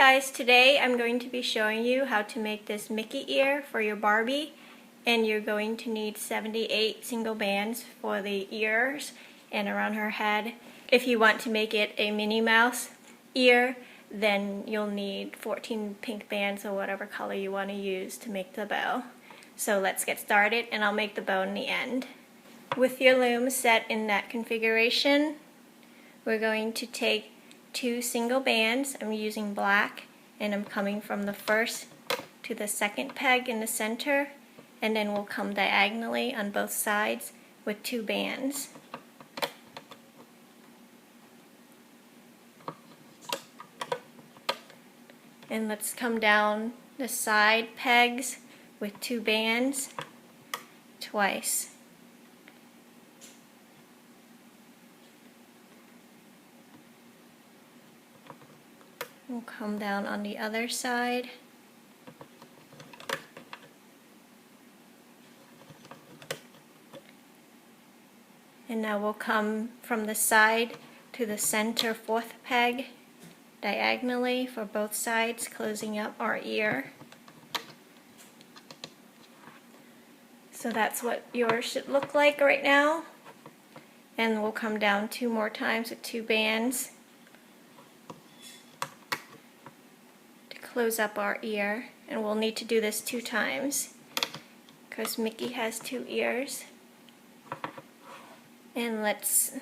guys, today I'm going to be showing you how to make this Mickey ear for your Barbie, and you're going to need 78 single bands for the ears and around her head. If you want to make it a Minnie Mouse ear, then you'll need 14 pink bands or whatever color you want to use to make the bow. So let's get started, and I'll make the bow in the end. With your loom set in that configuration, we're going to take 2 single bands. I'm using black, and I'm coming from the first to the second peg in the center, and then we'll come diagonally on both sides with 2 bands. And let's come down the side pegs with 2 bands twice. We'll come down on the other side. And now we'll come from the side to the center 4th peg diagonally for both sides, closing up our ear. So that's what yours should look like right now. And we'll come down 2 more times with 2 bands to close up our ear. And we'll need to do this 2 times because Mickey has 2 ears. And let's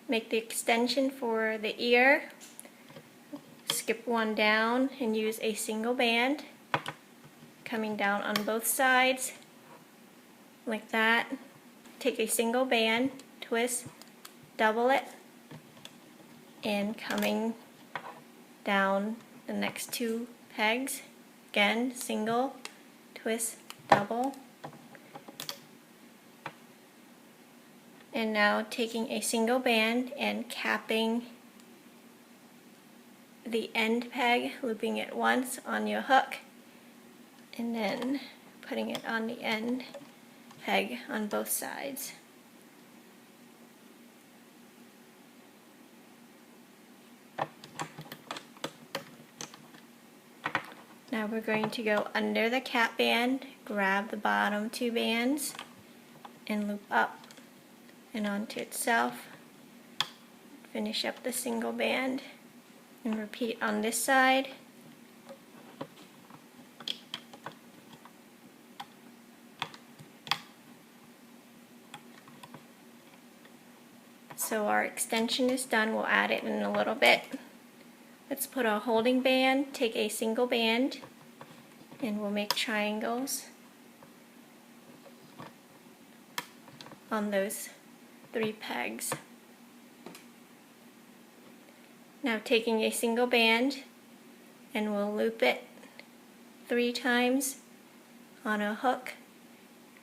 make the extension for the ear. Skip 1 down and use a single band, coming down on both sides like that. Take a single band, twist, double it, and coming down the next 2 pegs, again single, twist, double. And now taking a single band and capping the end peg, looping it once on your hook, and then putting it on the end peg on both sides. Now we're going to go under the cap band, grab the bottom 2 bands, and loop up and onto itself. Finish up the single band and repeat on this side. So our extension is done. We'll add it in a little bit. Let's put a holding band, take a single band, and we'll make triangles on those 3 pegs. Now taking a single band, and we'll loop it 3 times on a hook,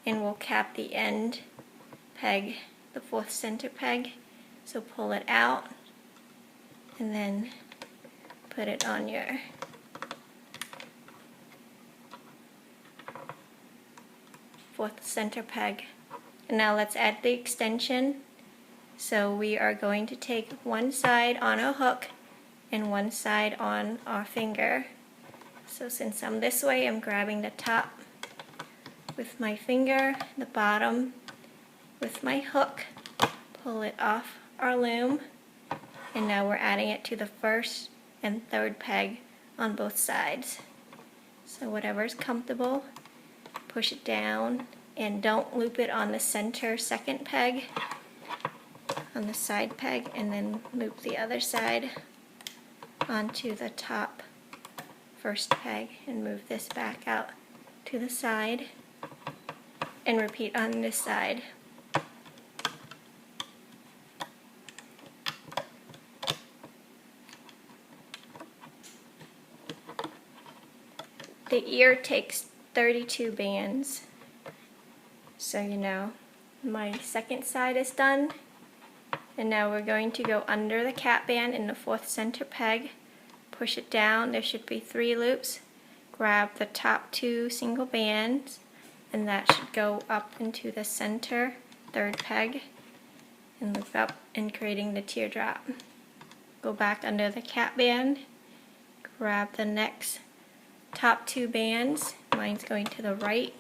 and we'll cap the end peg, the 4th center peg. So pull it out and then put it on your fourth center peg. And now let's add the extension. So we are going to take one side on a hook and one side on our finger. So since I'm this way, I'm grabbing the top with my finger, the bottom with my hook, pull it off our loom, and now we're adding it to the 1st and 3rd peg on both sides. So whatever's comfortable, push it down, and don't loop it on the center 2nd peg, on the side peg, and then loop the other side onto the top 1st peg and move this back out to the side, and repeat on this side. The ear takes 32 bands, so you know. My 2nd side is done, and now we're going to go under the cap band in the 4th center peg, push it down. There should be 3 loops. Grab the top 2 single bands, and that should go up into the center 3rd peg, and loop up and creating the teardrop. Go back under the cap band, grab the next top 2 bands. Mine's going to the right.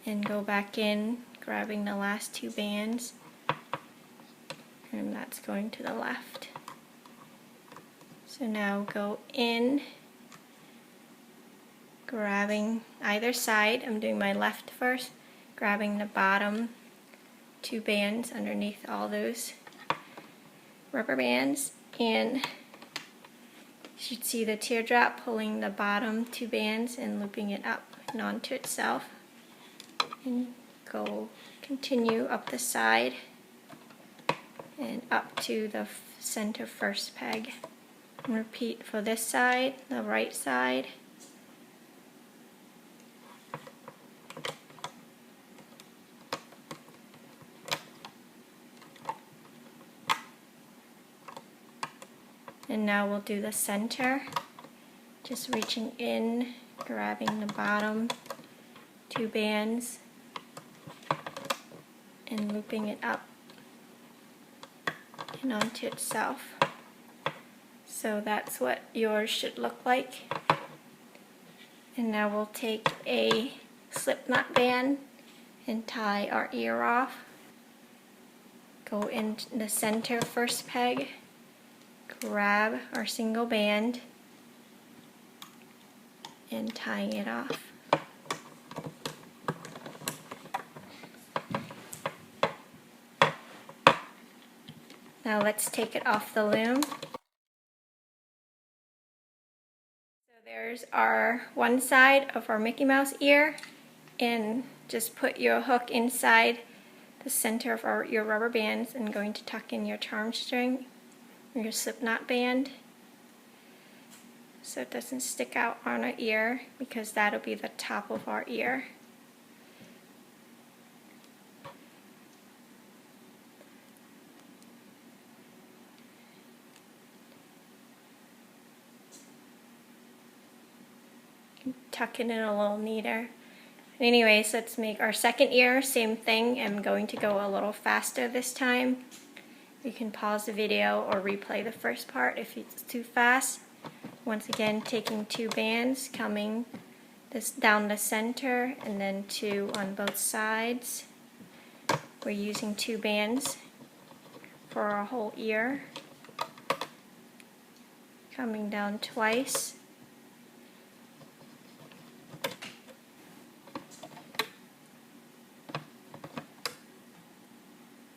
And go back in, grabbing the last 2 bands. And that's going to the left. So now go in, grabbing either side. I'm doing my left first, grabbing the bottom 2 bands underneath all those rubber bands, and you should see the teardrop pulling the bottom 2 bands and looping it up and onto itself. And go continue up the side and up to the center first peg. And repeat for this side, the right side. And now we'll do the center, just reaching in, grabbing the bottom 2 bands and looping it up and onto itself. So that's what yours should look like. And now we'll take a slip knot band and tie our ear off. Go in the center first peg, grab our single band and tying it off. Now let's take it off the loom. So there's our one side of our Mickey Mouse ear, and just put your hook inside the center of your rubber bands and going to tuck in your charm string, your slip knot band, so it doesn't stick out on our ear, because that'll be the top of our ear. Tuck it in a little neater. Anyways, let's make our second ear, same thing. I'm going to go a little faster this time. You can pause the video or replay the first part if it's too fast. Once again, taking 2 bands, coming down the center, and then 2 on both sides. We're using 2 bands for our whole ear. Coming down twice.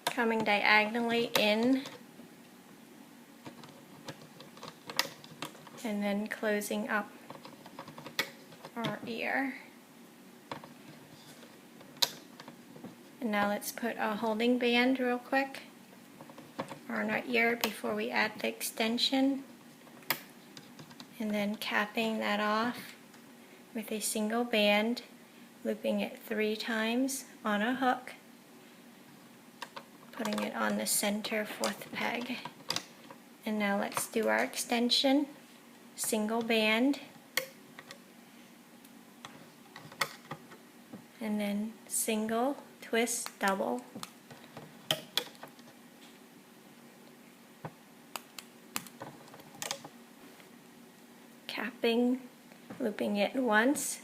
Coming diagonally in, and then closing up our ear. And now let's put a holding band real quick on our ear before we add the extension, and then capping that off with a single band, looping it 3 times on a hook, putting it on the center 4th peg. And now let's do our extension. Single band, and then single, twist, double. Capping, looping it once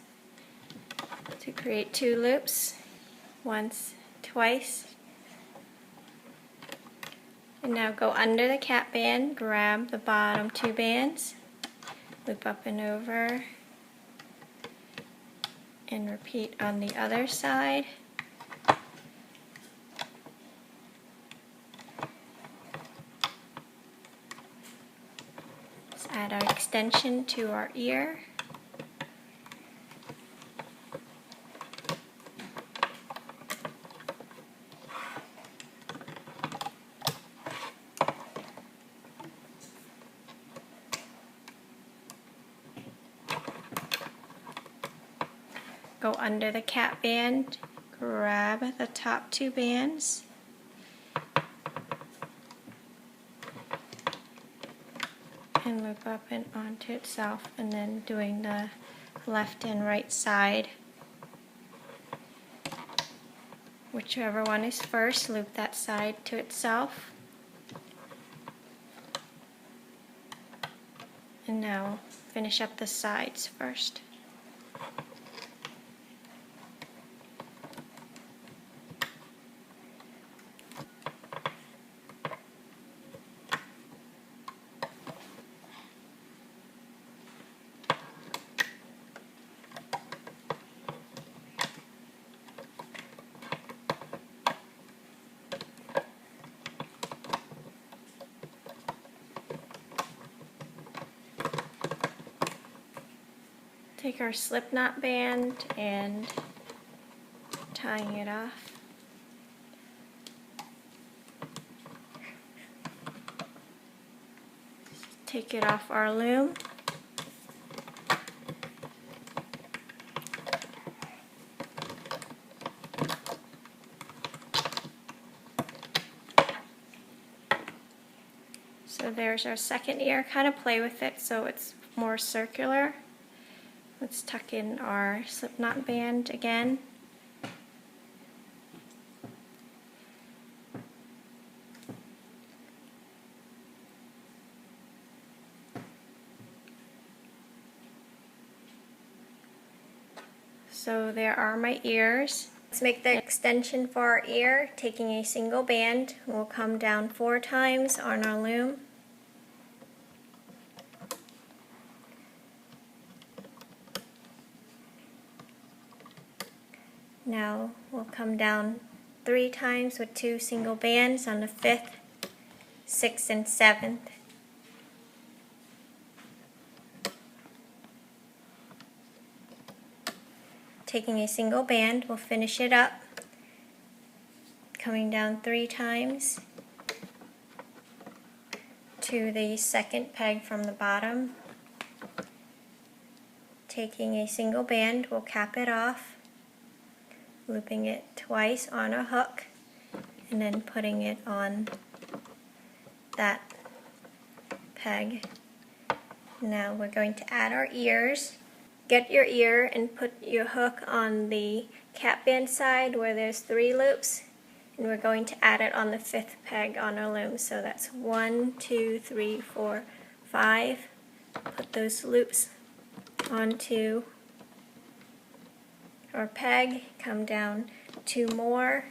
to create 2 loops, once, twice. And now go under the cap band, grab the bottom 2 bands, loop up and over, and repeat on the other side. Let's add our extension to our ear. Go under the cap band, grab the top 2 bands, and loop up and onto itself, and then doing the left and right side. Whichever one is first, loop that side to itself. And now finish up the sides first. Take our slip knot band and tying it off. Take it off our loom. So there's our second ear. Kind of play with it so it's more circular. Let's tuck in our slip knot band again. So there are my ears. Let's make the extension for our ear, taking a single band. We'll come down 4 times on our loom. Now we'll come down 3 times with 2 single bands on the 5th, 6th, and 7th. Taking a single band, we'll finish it up, coming down 3 times to the second peg from the bottom. Taking a single band, we'll cap it off, looping it twice on a hook, and then putting it on that peg. Now we're going to add our ears. Get your ear and put your hook on the cap band side where there's 3 loops, and we're going to add it on the 5th peg on our loom. So that's 1, 2, 3, 4, 5. Put those loops onto our peg, come down 2 more,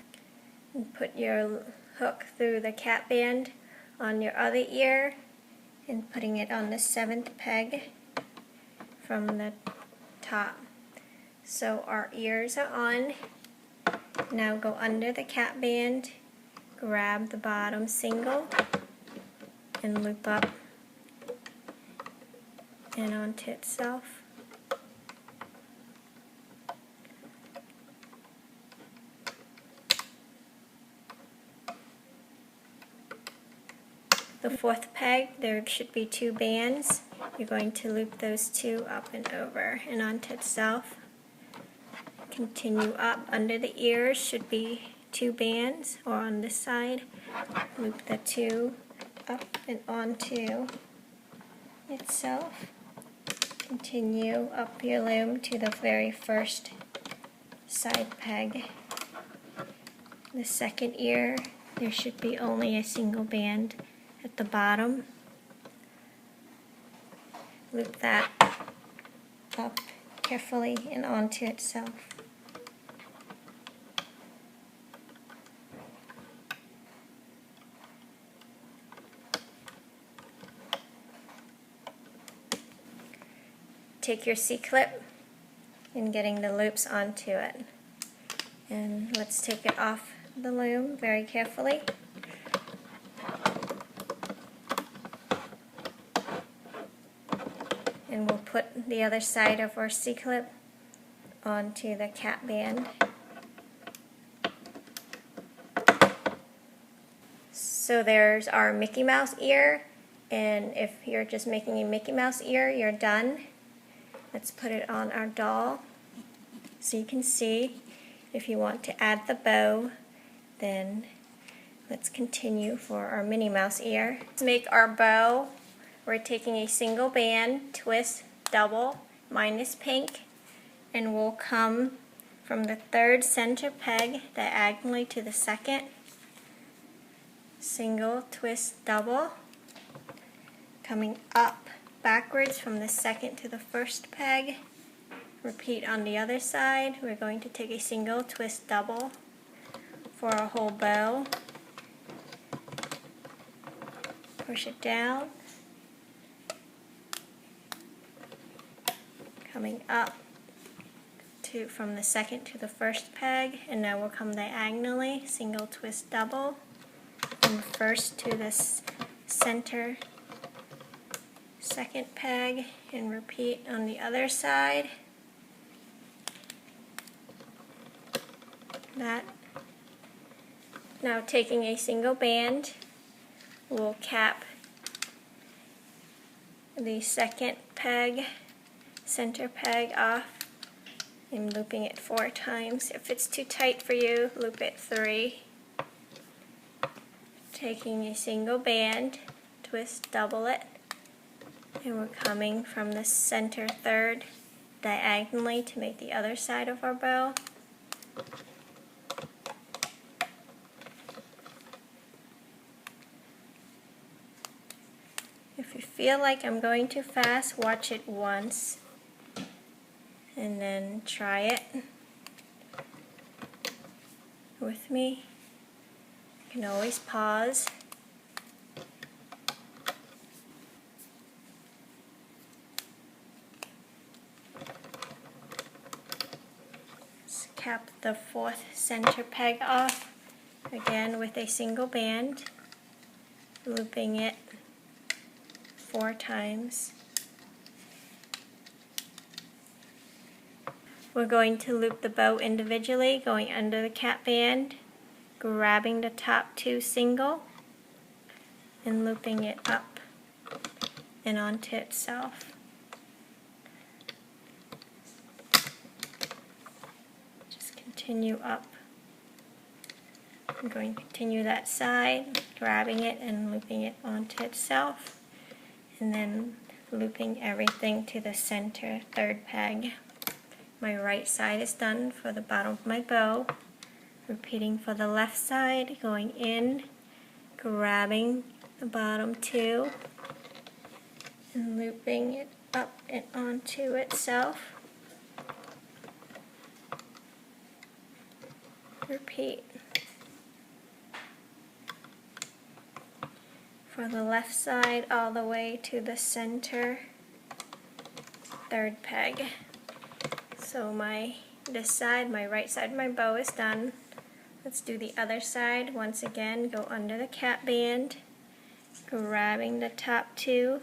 and put your hook through the cap band on your other ear, and putting it on the 7th peg from the top. So our ears are on. Now go under the cap band, grab the bottom single, and loop up and onto itself. The 4th peg, there should be 2 bands. You're going to loop those 2 up and over and onto itself. Continue up. Under the ears should be 2 bands, or on this side, loop the 2 up and onto itself. Continue up your loom to the very first side peg. The second ear, there should be only a single band at the bottom. Loop that up carefully and onto itself. Take your C-clip and getting the loops onto it. And let's take it off the loom very carefully. And we'll put the other side of our C-clip onto the cap band. So there's our Mickey Mouse ear, and if you're just making a Mickey Mouse ear, you're done. Let's put it on our doll so you can see. If you want to add the bow, then let's continue for our Minnie Mouse ear. To make our bow, we're taking a single band, twist, double, minus pink, and we'll come from the 3rd center peg diagonally to the 2nd, single, twist, double, coming up backwards from the second to the first peg. Repeat on the other side. We're going to take a single, twist double for a whole bow. Push it down, coming up from the second to the first peg, and now we'll come diagonally, single, twist double, from first to this center second peg, and repeat on the other side. That. Now taking a single band, we'll cap the second peg, center peg off, and looping it 4 times. If it's too tight for you, loop it 3. Taking a single band, twist double it, and we're coming from the center third diagonally to make the other side of our bow. If you feel like I'm going too fast, watch it once and then try it with me. You can always pause. Let's cap the 4th center peg off again with a single band, looping it 4 times. We're going to loop the bow individually, going under the cap band, grabbing the top 2 single, and looping it up and onto itself. Just continue up. I'm going to continue that side, grabbing it and looping it onto itself, and then looping everything to the center 3rd peg. My right side is done for the bottom of my bow. Repeating for the left side, going in, grabbing the bottom 2, and looping it up and onto itself. Repeat. For the left side, all the way to the center 3rd peg. So this side, my right side of my bow is done. Let's do the other side. Once again, go under the cap band, grabbing the top 2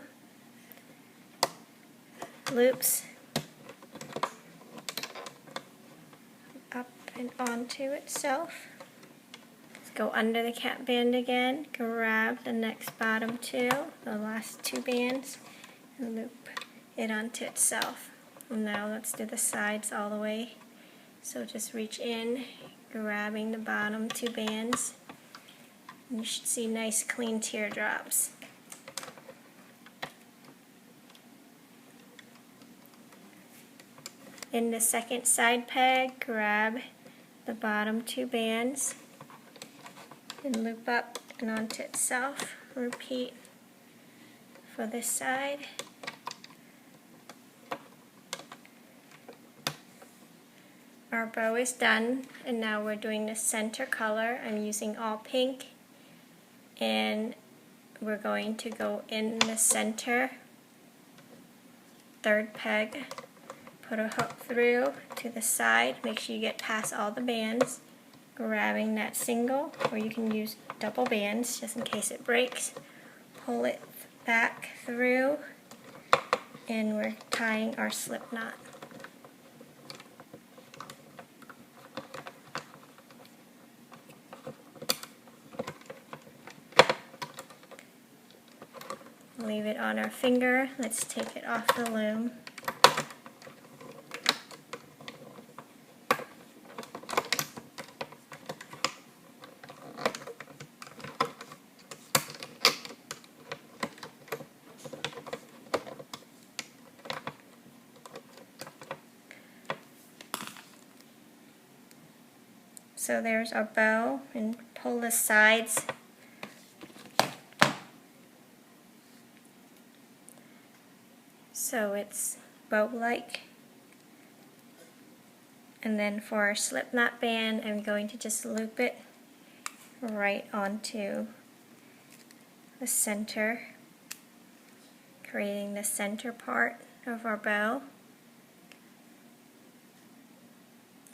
loops, up and onto itself. Let's go under the cap band again, grab the next bottom 2, the last 2 bands, and loop it onto itself. And now let's do the sides all the way. So just reach in, grabbing the bottom 2 bands, and you should see nice clean teardrops. In the second side peg, grab the bottom 2 bands and loop up and onto itself. Repeat for this side. Our bow is done, and now we're doing the center color. I'm using all pink, and we're going to go in the center 3rd peg, put a hook through to the side, make sure you get past all the bands, grabbing that single, or you can use double bands just in case it breaks, pull it back through, and we're tying our slip knot. Leave it on our finger. Let's take it off the loom. So there's our bow, and pull the sides so it's bow-like. And then for our slip knot band, I'm going to just loop it right onto the center, creating the center part of our bow.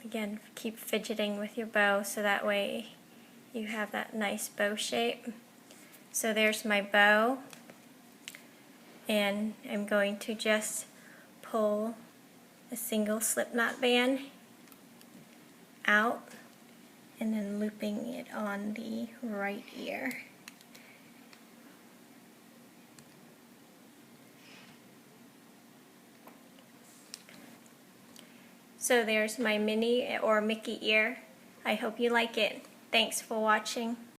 Again, keep fidgeting with your bow so that way you have that nice bow shape. So there's my bow, and I'm going to just pull a single slip knot band out and then looping it on the right ear. So there's my Minnie or Mickey ear. I hope you like it. Thanks for watching.